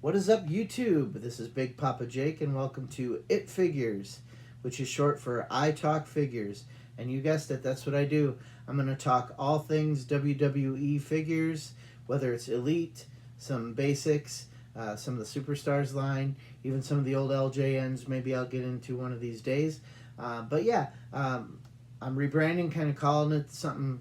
What is up, YouTube? This is Big Papa Jake, and welcome to It Figures, which is short for I Talk Figures. And you guessed it, that's what I do. I'm going to talk all things WWE figures, whether it's Elite, some basics, some of the Superstars line, even some of the old LJNs. Maybe I'll get into one of these days. I'm rebranding, kind of calling it something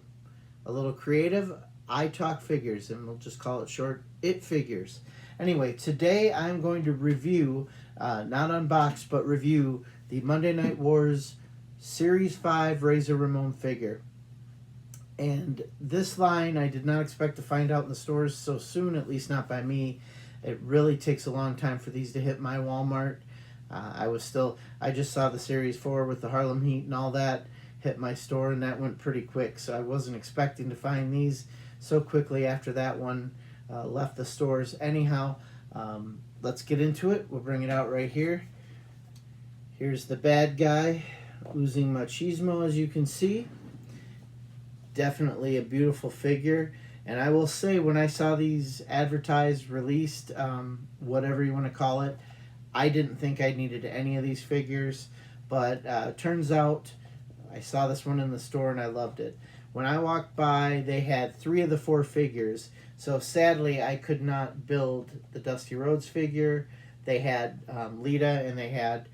a little creative. I Talk Figures, and we'll just call it short It Figures. Anyway, today I'm going to review, not unbox, but review the Monday Night Wars Series 5 Razor Ramon figure. And this line I did not expect to find out in the stores so soon, at least not by me. It really takes a long time for these to hit my Walmart. I just saw the Series 4 with the Harlem Heat and all that hit my store, and that went pretty quick. So I wasn't expecting to find these so quickly after that one left the stores. Anyhow, let's get into it. We'll bring it out right here. Here's the bad guy, oozing machismo, as you can see. Definitely a beautiful figure. And I will say, when I saw these advertised, released, whatever you want to call it, I didn't think I needed any of these figures. But turns out I saw this one in the store and I loved it. When I walked by, they had 3 of the 4 figures. So sadly, I could not build the Dusty Rhodes figure. They had Lita, and they had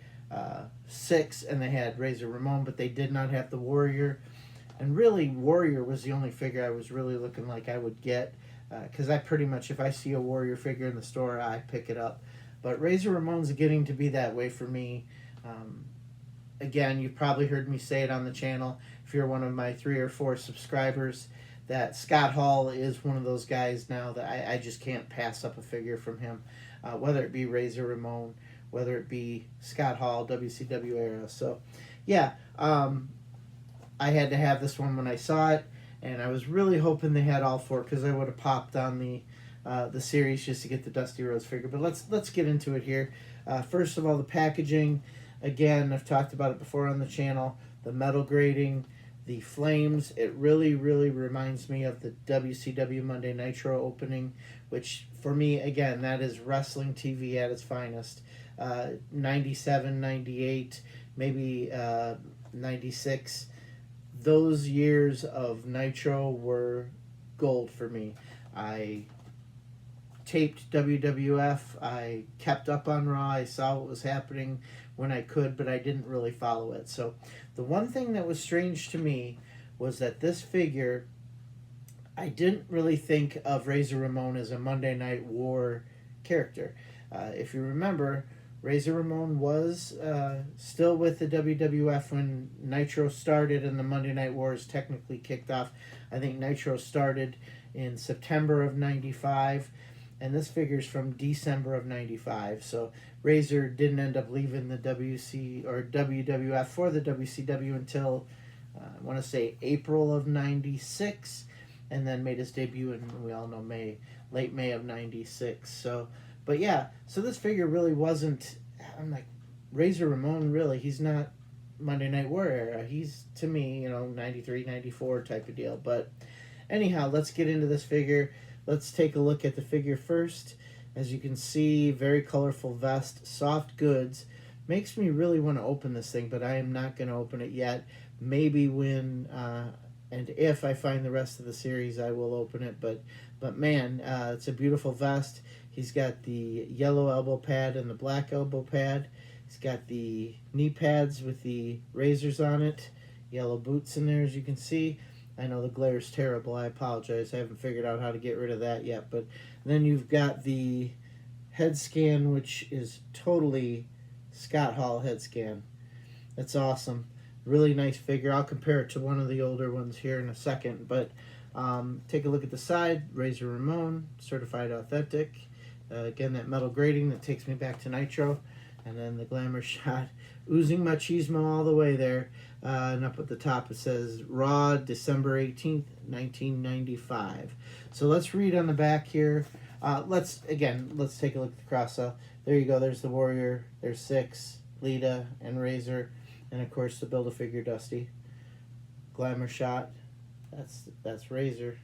Six, and they had Razor Ramon, but they did not have the Warrior. And really, Warrior was the only figure I was really looking like I would get, because I pretty much, if I see a Warrior figure in the store, I pick it up. But Razor Ramon's getting to be that way for me. Again, you've probably heard me say it on the channel, if you're one of my 3 or 4 subscribers, that Scott Hall is one of those guys now that I just can't pass up a figure from him, whether it be Razor Ramon, whether it be Scott Hall, WCW era. So, yeah, I had to have this one when I saw it, and I was really hoping they had all 4, because I would have popped on the series just to get the Dusty Rhodes figure. But let's get into it here. First of all, the packaging. Again, I've talked about it before on the channel. The metal grading, the flames, it really, really reminds me of the WCW Monday Nitro opening, which for me, again, that is wrestling TV at its finest. 97, 98, maybe 96. Those years of Nitro were gold for me. I taped WWF. I kept up on Raw. I saw what was happening when I could, but I didn't really follow it. So the one thing that was strange to me was that this figure, I didn't really think of Razor Ramon as a Monday Night War character. If you remember, Razor Ramon was still with the WWF when Nitro started and the Monday Night Wars technically kicked off. I think Nitro started in September of 95, and this figure's from December of 95. So Razor didn't end up leaving the WC or WWF for the WCW until I want to say April of 96, and then made his debut in, we all know, late May of 96. So, but yeah, so this figure really wasn't, I'm like, Razor Ramon, really, he's not Monday Night War era. He's, to me, 93, 94 type of deal. But anyhow, let's get into this figure. Let's take a look at the figure first. As you can see, very colorful vest, soft goods. Makes me really want to open this thing, but I am not going to open it yet. Maybe when and if I find the rest of the series, I will open it. But man, it's a beautiful vest. He's got the yellow elbow pad and the black elbow pad. He's got the knee pads with the razors on it. Yellow boots in there, as you can see. I know the glare is terrible. I apologize. I haven't figured out how to get rid of that yet. But then you've got the head scan, which is totally Scott Hall head scan. That's awesome. Really nice figure. I'll compare it to one of the older ones here in a second. But take a look at the side. Razor Ramon, certified authentic. Again, that metal grating that takes me back to Nitro. And then the glamour shot, oozing machismo all the way there. And up at the top it says Raw, December 18th, 1995. So let's read on the back here. Let's take a look at the cross. So there you go. There's the Warrior. There's Six, Lita, and Razor. And of course the Build-A-Figure Dusty. Glamour shot. That's Razor.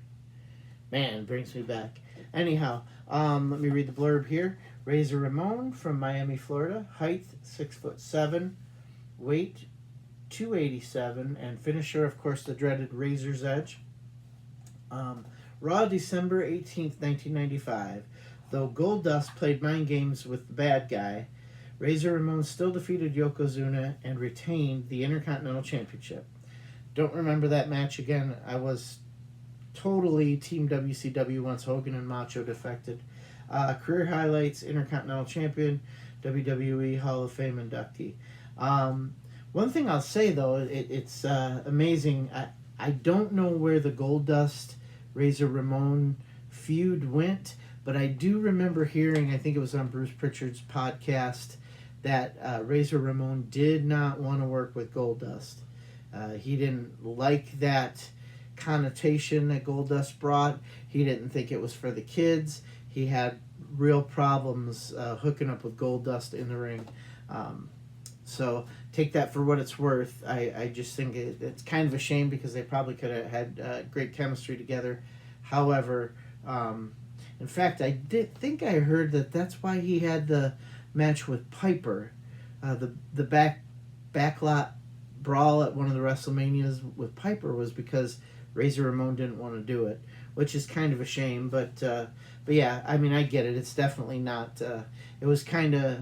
Man, it brings me back. Anyhow, let me read the blurb here. Razor Ramon from Miami, Florida. Height 6'7", weight 287, and finisher, of course, the dreaded Razor's Edge. Raw, December 18th, 1995. Though Goldust played mind games with the bad guy, Razor Ramon still defeated Yokozuna and retained the Intercontinental Championship. Don't remember that match again. I was totally Team WCW once Hogan and Macho defected. Career highlights: Intercontinental Champion, WWE Hall of Fame inductee. One thing I'll say though, it's amazing. I don't know where the Goldust Razor Ramon feud went, but I do remember hearing, I think it was on Bruce Pritchard's podcast, that Razor Ramon did not want to work with Goldust. He didn't like that connotation that Goldust brought. He didn't think it was for the kids. He had real problems hooking up with Goldust in the ring. So take that for what it's worth. I just think it's kind of a shame because they probably could have had great chemistry together. However, in fact, I did think I heard that that's why he had the match with Piper, the backlot brawl at one of the WrestleManias with Piper was because Razor Ramon didn't want to do it, which is kind of a shame. But yeah, I mean, I get it. It's definitely not. It was kind of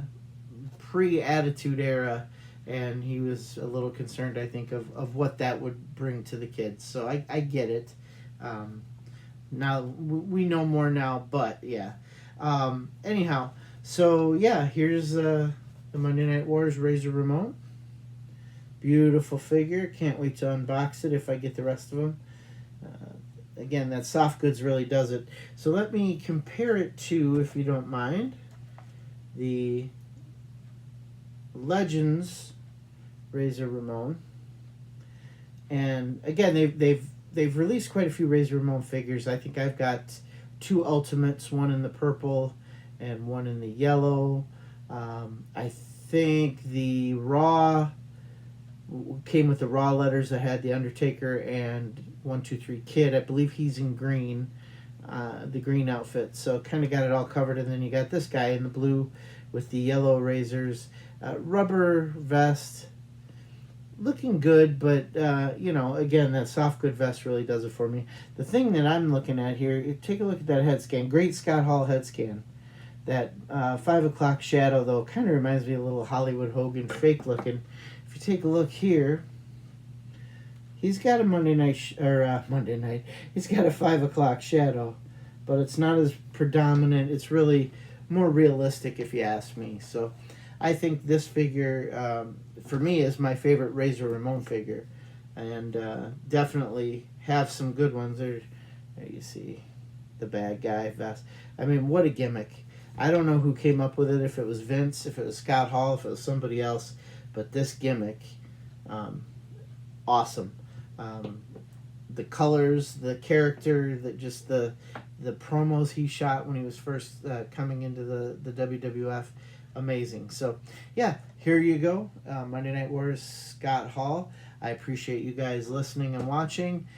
pre-Attitude Era, and he was a little concerned, I think, of what that would bring to the kids. So I get it. Now we know more now, but yeah. Anyhow, so yeah, here's the Monday Night Wars Razor Ramon. Beautiful figure. Can't wait to unbox it if I get the rest of them. Again, that soft goods really does it. So let me compare it to, if you don't mind, the Legends Razor Ramon. And again, they've released quite a few Razor Ramon figures. I think I've got 2 Ultimates, one in the purple and one in the yellow. I think the Raw came with the Raw letters that had the Undertaker and 1, 2, 3 Kid. I believe he's in green, the green outfit. So kind of got it all covered. And then you got this guy in the blue with the yellow razors, rubber vest, looking good. But again, that soft good vest really does it for me. The thing that I'm looking at here, take a look at that head scan. Great Scott Hall head scan. That 5 o'clock shadow though kind of reminds me of a little Hollywood Hogan, fake looking. If you take a look here, he's got a Monday night. He's got a 5 o'clock shadow, but it's not as predominant. It's really more realistic, if you ask me. So, I think this figure, for me, is my favorite Razor Ramon figure, and definitely have some good ones. There you see the bad guy vest. I mean, what a gimmick! I don't know who came up with it. If it was Vince, if it was Scott Hall, if it was somebody else. But this gimmick, awesome. The colors, the character, the promos he shot when he was first coming into the WWF, amazing. So, yeah, here you go. Monday Night Wars, Scott Hall. I appreciate you guys listening and watching.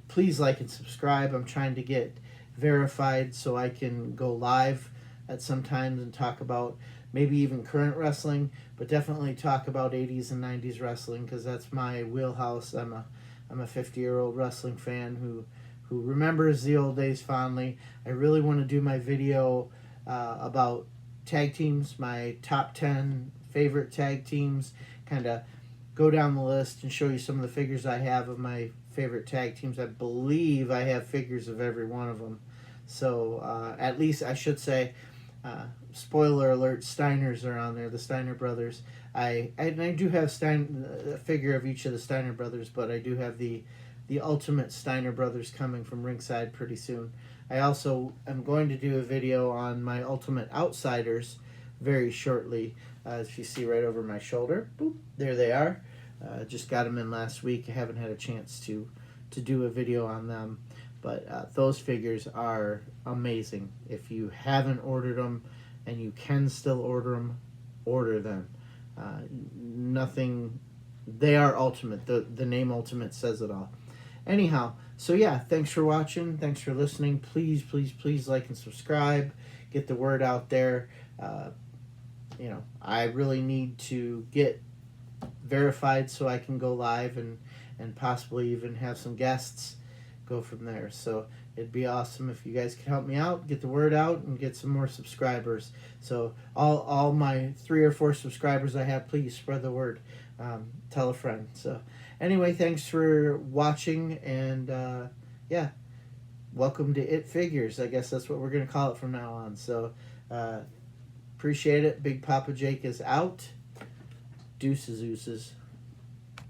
Please like and subscribe. I'm trying to get verified so I can go live at some times and talk about maybe even current wrestling, but definitely talk about 80s and 90s wrestling because that's my wheelhouse. I'm a 50-year-old wrestling fan who remembers the old days fondly. I really want to do my video about tag teams, my top 10 favorite tag teams, kind of go down the list and show you some of the figures I have of my favorite tag teams. I believe I have figures of every one of them. So at least I should say, spoiler alert, Steiners are on there, the Steiner brothers. I do have a figure of each of the Steiner brothers, but I do have the ultimate Steiner brothers coming from ringside pretty soon. I also am going to do a video on my Ultimate Outsiders very shortly. As you see right over my shoulder, boop, there they are. Just got them in last week. I haven't had a chance to do a video on them, but those figures are amazing. If you haven't ordered them and you can still order them, order them. Nothing, they are ultimate. The name Ultimate says it all. Anyhow, So yeah, thanks for watching. Thanks for listening. Please, please, please like and subscribe. Get the word out there. Uh, I really need to get verified so I can go live and possibly even have some guests go from there. So it'd be awesome if you guys could help me out, get the word out, and get some more subscribers. So all my 3 or 4 subscribers I have, please spread the word. Tell a friend. So anyway, thanks for watching, and yeah, welcome to It Figures. I guess that's what we're gonna call it from now on. So appreciate it. Big Papa Jake is out. Deuces, oozes.